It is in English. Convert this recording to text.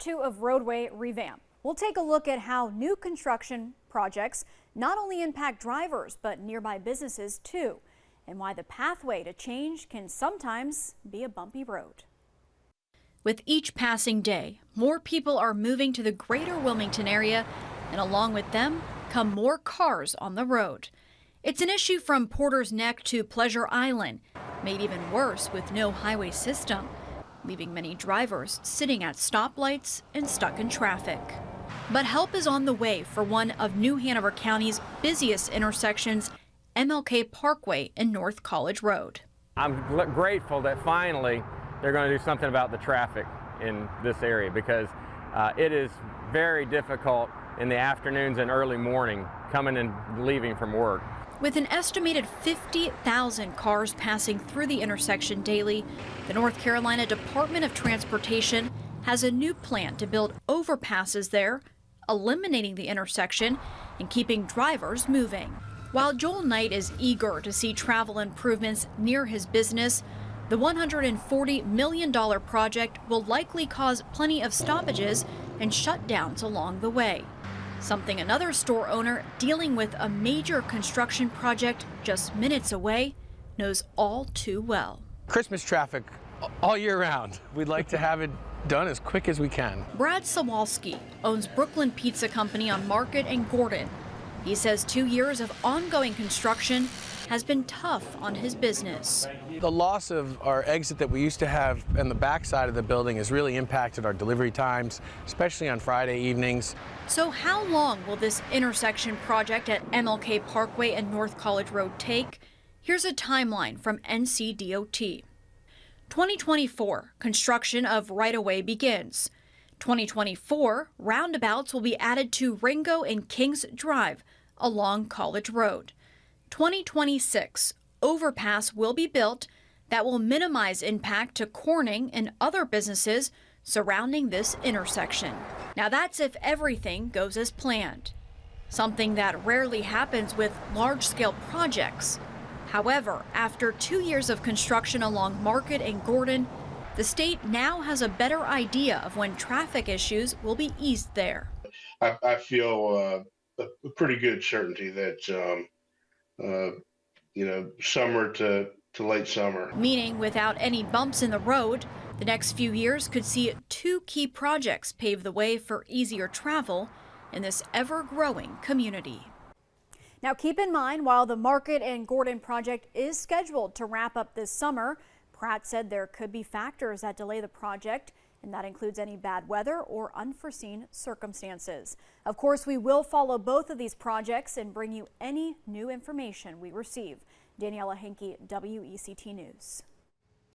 2 of Roadway Revamp. We'll take a look at how new construction projects not only impact drivers, but nearby businesses too, and why the pathway to change can sometimes be a bumpy road. With each passing day, more people are moving to the greater Wilmington area, and along with them come more cars on the road. It's an issue from Porter's Neck to Pleasure Island, made even worse with no highway system, leaving many drivers sitting at stoplights and stuck in traffic. But help is on the way for one of New Hanover County's busiest intersections, MLK Parkway and North College Road. I'm grateful that finally they're going to do something about the traffic in this area, because it is very difficult in the afternoons and early morning coming and leaving from work. With an estimated 50,000 cars passing through the intersection daily, the North Carolina Department of Transportation has a new plan to build overpasses there, eliminating the intersection and keeping drivers moving. While Joel Knight is eager to see travel improvements near his business, the $140 million project will likely cause plenty of stoppages and shutdowns along the way. Something another store owner dealing with a major construction project just minutes away knows all too well. Christmas traffic all year round. We'd like to have it done as quick as we can. Brad Sawalski owns Brooklyn Pizza Company on Market and Gordon. He says 2 years of ongoing construction has been tough on his business. The loss of our exit that we used to have on the back side of the building has really impacted our delivery times, especially on Friday evenings. So how long will this intersection project at MLK Parkway and North College Road take? Here's a timeline from NCDOT. 2024, construction of right-of-way begins. 2024, roundabouts will be added to Ringo and Kings Drive along College Road. 2026, overpass will be built that will minimize impact to Corning and other businesses surrounding this intersection. Now that's if everything goes as planned, something that rarely happens with large-scale projects. However, after 2 years of construction along Market and Gordon, the state now has a better idea of when traffic issues will be eased there. I feel a pretty good certainty that summer to late summer. Meaning without any bumps in the road, the next few years could see 2 key projects pave the way for easier travel in this ever-growing community. Now keep in mind, while the Market and Gordon project is scheduled to wrap up this summer, Pratt said there could be factors that delay the project, and that includes any bad weather or unforeseen circumstances. Of course, we will follow both of these projects and bring you any new information we receive. Daniela Henke, WECT News.